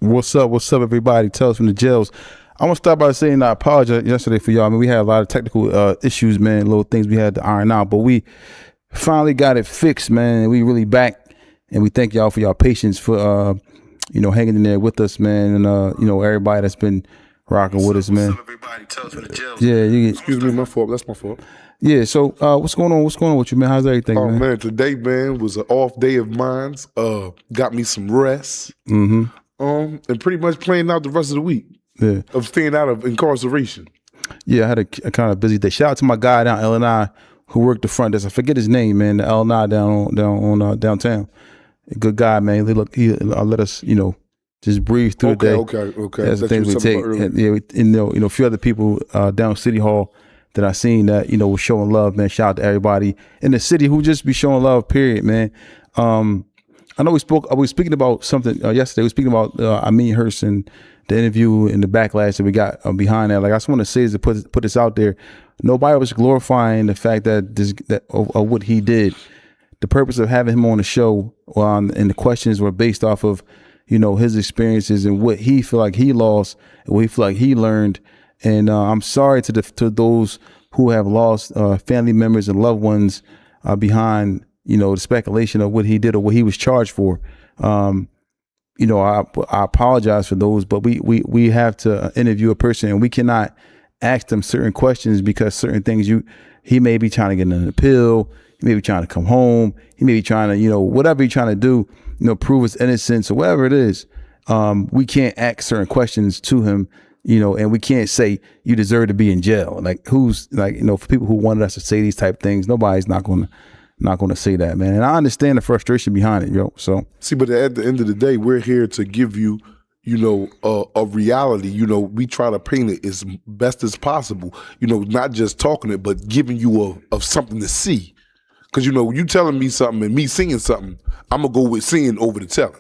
What's up? What's up, everybody? Tell us from the jails. I want to start by saying I apologize yesterday for y'all. I mean, we had a lot of technical issues, man, little things we had to iron out, but we finally got it fixed, man. And we really back, and we thank y'all for y'all patience for, hanging in there with us, man. And, everybody that's been rocking with us, man. Yeah, excuse me, my fault. That's my fault. Yeah, so what's going on? What's going on with you, man? How's everything, man? Oh, man, today, man, was an off day of mine. Got me some rest. And pretty much playing out the rest of the week. Yeah. Of staying out of incarceration. Yeah, I had a kind of busy day. Shout out to my guy down Illinois who worked the front desk. I forget his name, man. The Illinois downtown. A good guy, man. He let us, just breathe through the day. Okay. That's the things we take. And, a few other people down City Hall that I seen that, was showing love, man. Shout out to everybody in the city who just be showing love, period, man. I know I was speaking about something yesterday. We were speaking about Amin Hurst and the interview and the backlash that we got behind that. Like, I just want to say is to put this out there. Nobody was glorifying the fact that of what he did. The purpose of having him on the show and the questions were based off of, his experiences and what he feel like he lost and what he feel like he learned. And I'm sorry to those who have lost family members and loved ones behind, the speculation of what he did or what he was charged for. I apologize for those, but we have to interview a person and we cannot ask them certain questions because certain things he may be trying to get an appeal, he may be trying to come home, he may be trying to, whatever he's trying to do, prove his innocence or whatever it is. We can't ask certain questions to him, and we can't say you deserve to be in jail. Like for people who wanted us to say these type of things, nobody's not going to say that, man. And I understand the frustration behind it, yo. So see, but at the end of the day, we're here to give you, a reality. We try to paint it as best as possible. Not just talking it, but giving you of something to see. Because you telling me something and me seeing something, I'm gonna go with seeing over the telling.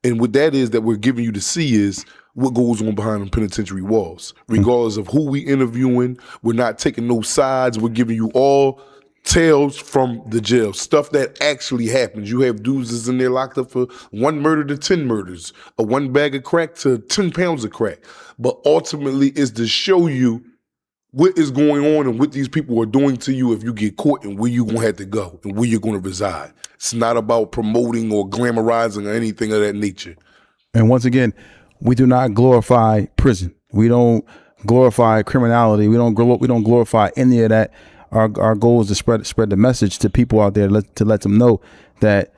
And what that is that we're giving you to see is what goes on behind the penitentiary walls. Regardless of who we interviewing, we're not taking no sides. We're giving you all tales from the jail, stuff that actually happens. You have dudes that's in there locked up for 1 murder to 10 murders, or 1 bag of crack to 10 pounds of crack. But ultimately, is to show you what is going on and what these people are doing to you if you get caught and where you're going to have to go and where you're going to reside. It's not about promoting or glamorizing or anything of that nature. And once again, we do not glorify prison. We don't glorify criminality. We don't glorify any of that. Our goal is to spread the message to people out there to let them know that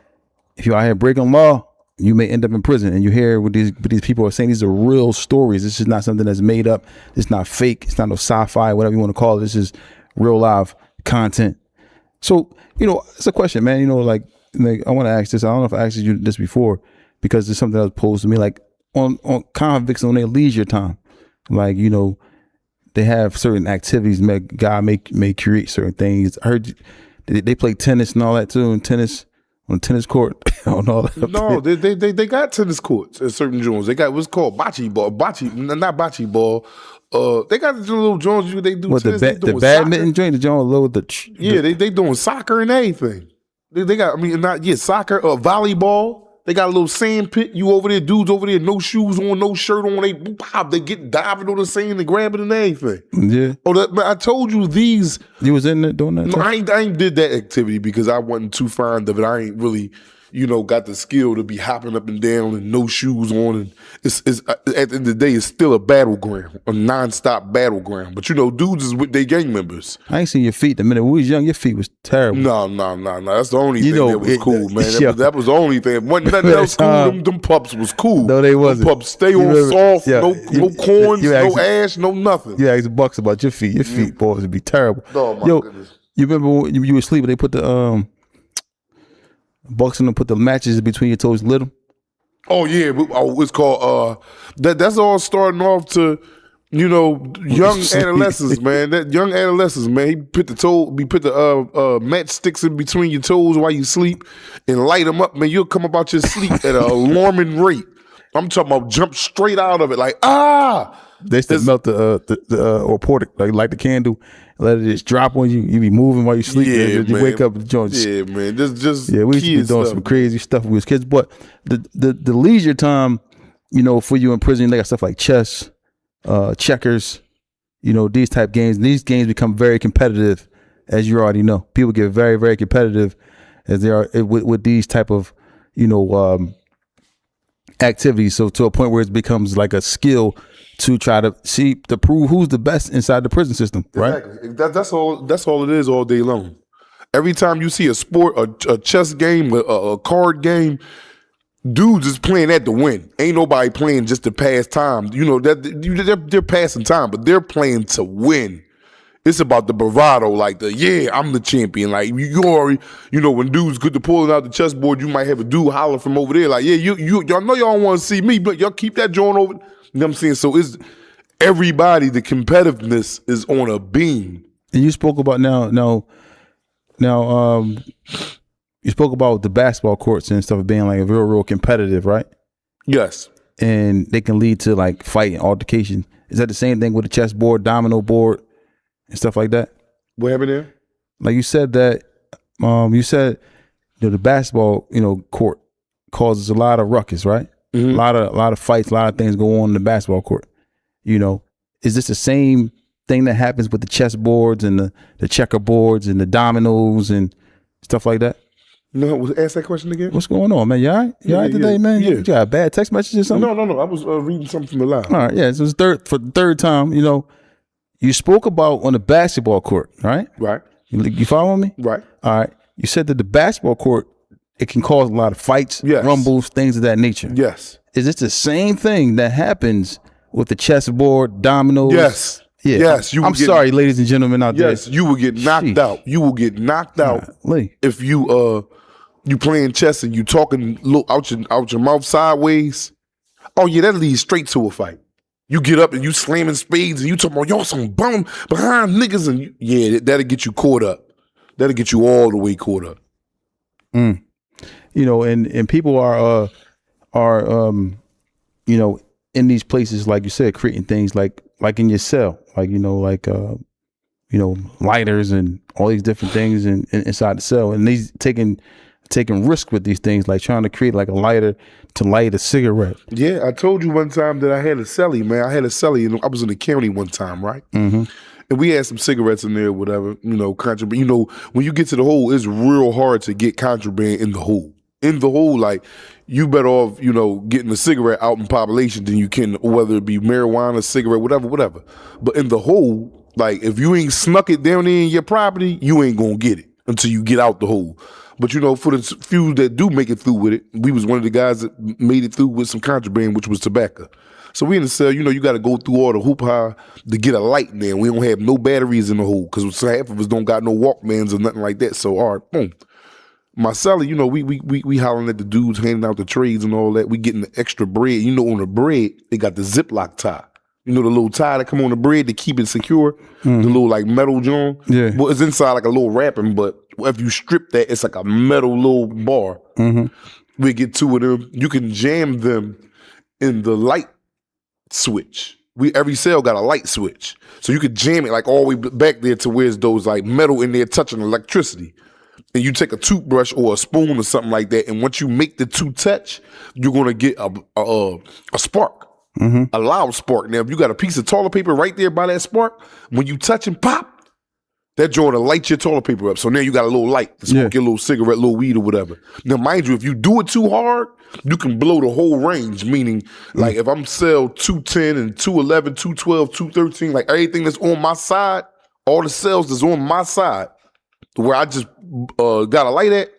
if you're out here breaking law, you may end up in prison. And you hear what these people are saying. These are real stories. This is not something that's made up. It's not fake. It's not no sci-fi, whatever you want to call it. This is real live content. So, it's a question, man. Like I want to ask this. I don't know if I asked you this before because it's something that was posed to me. Like on convicts on their leisure time, like they have certain activities. God may create certain things. I heard they play tennis and all that too, and tennis on the tennis court and all that. No, they got tennis courts at certain joints. They got what's called bocce ball. Not bocce ball. They got the little joints they do. What tennis, the badminton joint? The joint low with they doing soccer and everything. They got soccer, volleyball. They got a little sand pit. You over there, dudes over there, no shoes on, no shirt on. They get diving on the sand and grabbing and everything. Yeah. I told you these. You was in there doing that? No, I ain't did that activity because I wasn't too fond of it. I ain't really, got the skill to be hopping up and down and no shoes on. And it's at the end of the day, it's still a battleground, a nonstop battleground. But dudes is with their gang members. I ain't seen your feet the minute we was young. Your feet was terrible. No. That's the only thing that was cool, man. That was the only thing. Wasn't nothing else cool. Them pups was cool. No, they wasn't. Them pups stay on soft. No corns, no ash, no nothing. You asked Bucks about your feet. Your feet, boys, would be terrible. Oh my goodness. You remember when you were asleep? They put the Bucks in them, put the matches between your toes, little. Oh yeah, it's called that's all starting off to young adolescents, man. That young adolescents, man. He put the matchsticks in between your toes while you sleep and light them up, man. You'll come about your sleep at an alarming rate. I'm talking about jump straight out of it, like They still melt or pour it, like the candle, let it just drop on you. You be moving while you sleep. Yeah, you wake up and join. Yeah, man. We used to be doing some crazy stuff when we was kids. But the leisure time, for you in prison, they got stuff like chess, checkers, these type games. These games become very competitive, as you already know. People get very, very competitive as they are with these type of, activities. So to a point where it becomes like a skill to try to prove who's the best inside the prison system, right? Exactly. That's all it is all day long. Every time you see a sport, a chess game, a card game, dudes is playing that to win. Ain't nobody playing just to pass time. They're passing time, but they're playing to win. It's about the bravado, like I'm the champion. Like you already, when dudes get to pulling out the chessboard, you might have a dude holler from over there, like, y'all know y'all don't want to see me, but y'all keep that joint over. You know what I'm saying? So it's everybody. The competitiveness is on a beam. And you spoke about now. You spoke about the basketball courts and stuff being like real competitive, right? Yes. And they can lead to like fight and altercation. Is that the same thing with the chessboard, domino board, and stuff like that? What happened there? Like you said that, the basketball, court causes a lot of ruckus, right? Mm-hmm. A lot of fights, a lot of things go on in the basketball court. Is this the same thing that happens with the chessboards and the checkerboards and the dominoes and stuff like that? No, ask that question again. What's going on, man? You all right? You all right today, man? Yeah. You got a bad text message or something? No. I was reading something from the line. All right, yeah. So it's for the third time, you spoke about on the basketball court, right? Right. You following me? Right. All right. You said that the basketball court, it can cause a lot of fights, rumbles, things of that nature. Yes. Is this the same thing that happens with the chessboard, dominoes? Yes. Yeah. Yes. I'm sorry, ladies and gentlemen out there. Yes, you will get knocked out. You will get knocked out if you playing chess and you talking out your mouth sideways. Oh yeah, that leads straight to a fight. You get up and you slamming spades and you talking about y'all some bum behind niggas and that'll get you caught up. That'll get you all the way caught up. And people are in these places, like you said, creating things like in your cell, lighters and all these different things inside the cell, and these taking risk with these things, like trying to create like a lighter to light a cigarette. Yeah, I told you one time that I had a celly, man. I had a celly, and I was in the county one time, right? Mm-hmm. And we had some cigarettes in there, whatever, contraband. When you get to the hole, it's real hard to get contraband in the hole. In the hole, like, you better off, getting a cigarette out in population than you can, whether it be marijuana, cigarette, whatever. But in the hole, like, if you ain't snuck it down there in your property, you ain't gonna get it until you get out the hole. But, for the few that do make it through with it, we was one of the guys that made it through with some contraband, which was tobacco. So we in the cell, you got to go through all the hoopah to get a light in there. We don't have no batteries in the hole because half of us don't got no Walkmans or nothing like that. So, all right, boom. My celly, we hollering at the dudes, handing out the trades and all that. We getting the extra bread. On the bread, they got the Ziploc tie. The little tie that come on the bread to keep it secure. Mm-hmm. The little like metal joint. Yeah. Well, it's inside like a little wrapping, but if you strip that, it's like a metal little bar. Mm-hmm. We get two of them. You can jam them in the light switch. Every cell got a light switch. So you could jam it like all the way back there to where it's those like metal in there touching electricity. And you take a toothbrush or a spoon or something like that, and once you make the two touch, you're gonna get a spark, a loud spark. Now, if you got a piece of toilet paper right there by that spark, when you touch and pop, that joint will light your toilet paper up. So now you got a little light to smoke your little cigarette, little weed or whatever. Now, mind you, if you do it too hard, you can blow the whole range. Meaning, like if I'm cell 210 and 211, 212, 213, like everything that's on my side, all the cells that's on my side, where I just got a light at,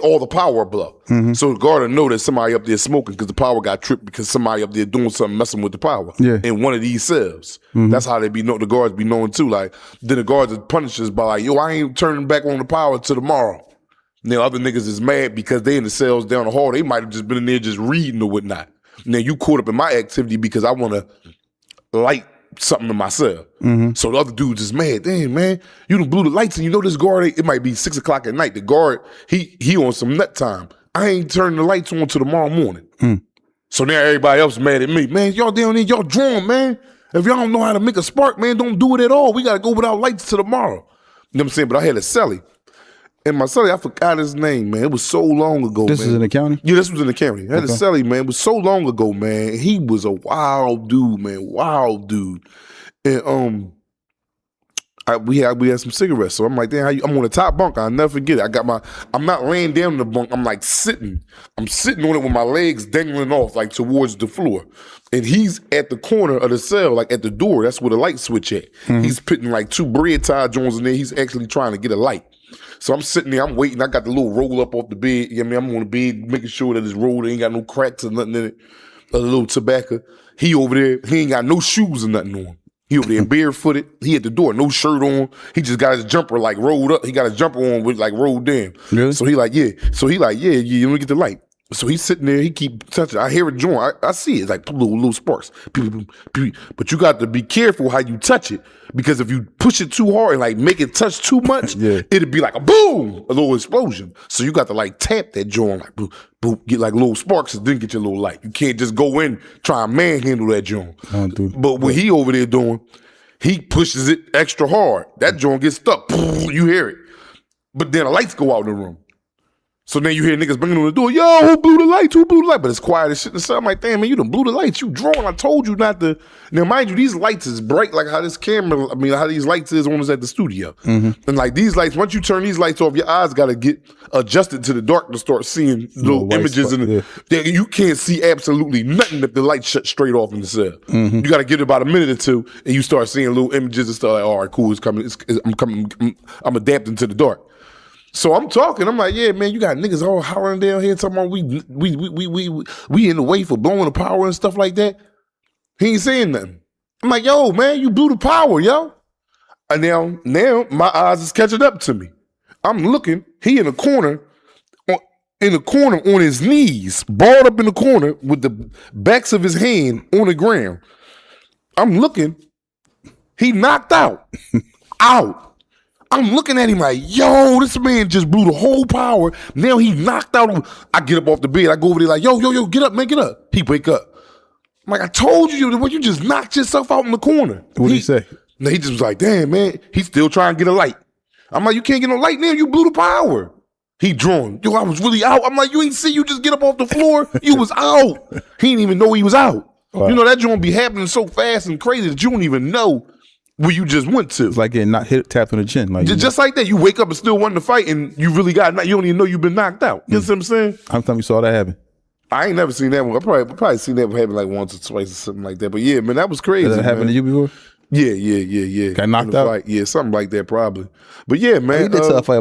all the power blow. Mm-hmm. So the guard will know that somebody up there smoking because the power got tripped because somebody up there doing something messing with the power in one of these cells. Mm-hmm. That's how the guards be knowing too. Like, then the guards punish us by like, I ain't turning back on the power till tomorrow. Now other niggas is mad because they in the cells down the hall. They might have just been in there just reading or whatnot. Now you caught up in my activity because I want to light something in my cell. Mm-hmm. So the other dudes is mad. Damn, man, you done blew the lights and this guard, it might be 6 o'clock at night. The guard, he on some nut time. I ain't turning the lights on till tomorrow morning. Mm. So now everybody else mad at me. Man, y'all down there, y'all drawn, man. If y'all don't know how to make a spark, man, don't do it at all. We got to go without lights till tomorrow. You know what I'm saying? But I had a celly. And my celly, I forgot his name, man. It was so long ago, This man. is in the county? Yeah, this was in the county. I had a celly, man. It was so long ago, man. He was a wild dude, man. Wild dude. And we had some cigarettes. So I'm like, damn, I'm on the top bunk. I'll never forget it. I'm not laying down in the bunk. I'm like sitting. I'm sitting on it with my legs dangling off, like towards the floor. And he's at the corner of the cell, like at the door. That's where the light switch at. He's putting like 2 bread tie joints in there. He's actually trying to get a light. So I'm sitting there, I'm waiting. I got the little roll up off the bed. You know what I mean? I'm on the bed, making sure that it's rolled. Ain't got no cracks or nothing in it. A little tobacco. He over there, he ain't got no shoes or nothing on. He over there barefooted. He at the door, no shirt on. He just got his jumper like rolled up. He got his jumper on with like rolled down. Really? So he like, yeah. So he like, yeah, let me get the light. So he's sitting there, he keep touching. I hear it join. I see it, like little sparks. But you got to be careful how you touch it, because if you push it too hard and like make it touch too much, it'd be like a boom, a little explosion. So you got to like tap that joint, like boom, boom, get like little sparks and then get your little light. You can't just go in, try and manhandle that joint. But what he over there doing, he pushes it extra hard. That joint gets stuck. You hear it. But then the lights go out in the room. So then you hear niggas banging on the door, yo, who blew the lights? Who blew the light? But it's quiet as shit. And so I'm like, damn, man, you done blew the lights. You drawn. I told you not to. Now, mind you, these lights is bright like how this camera, I mean, how these lights is on us at the studio. And like these lights, once you turn these lights off, your eyes got to get adjusted to the dark to start seeing little images. You can't see absolutely nothing if the light shut straight off in the cell. You got to give it about a minute or two and you start seeing little images and stuff like, all right, cool, it's coming. I'm adapting to the dark. So I'm talking. I'm like, yeah, man, you got niggas all hollering down here talking about we in the way for blowing the power and stuff like that. He ain't saying nothing. I'm like, yo, man, you blew the power, yo. And now my eyes is catching up to me. I'm looking. He in the corner on his knees, balled up in the corner with the backs of his hand on the ground. I'm looking. He knocked out. Out. I'm looking at him like, yo, this man just blew the whole power. Now he knocked out. I get up off the bed. I go over there like, yo, get up, man, get up. He wake up. I'm like, I told you, you just knocked yourself out in the corner. What did he say? No, he just was like, damn, man, he's still trying to get a light. I'm like, you can't get no light now. You blew the power. He drawn. Yo, I was really out. I'm like, you ain't see you just get up off the floor? You was out. He didn't even know he was out. Wow. You know, that joint be happening so fast and crazy that you don't even know where you just went to. It's like getting tapped on the chin. Like just like that. You wake up and still wanting to fight and you really got you don't even know you've been knocked out. You know what I'm saying? How many times you saw that happen? I ain't never seen that one. I probably seen that one happen like once or twice or something like that. But yeah, man, that was crazy. Did that happen to you before? Yeah. Got knocked out? Fight. Yeah, something like that probably. But yeah, man. He did tell a fight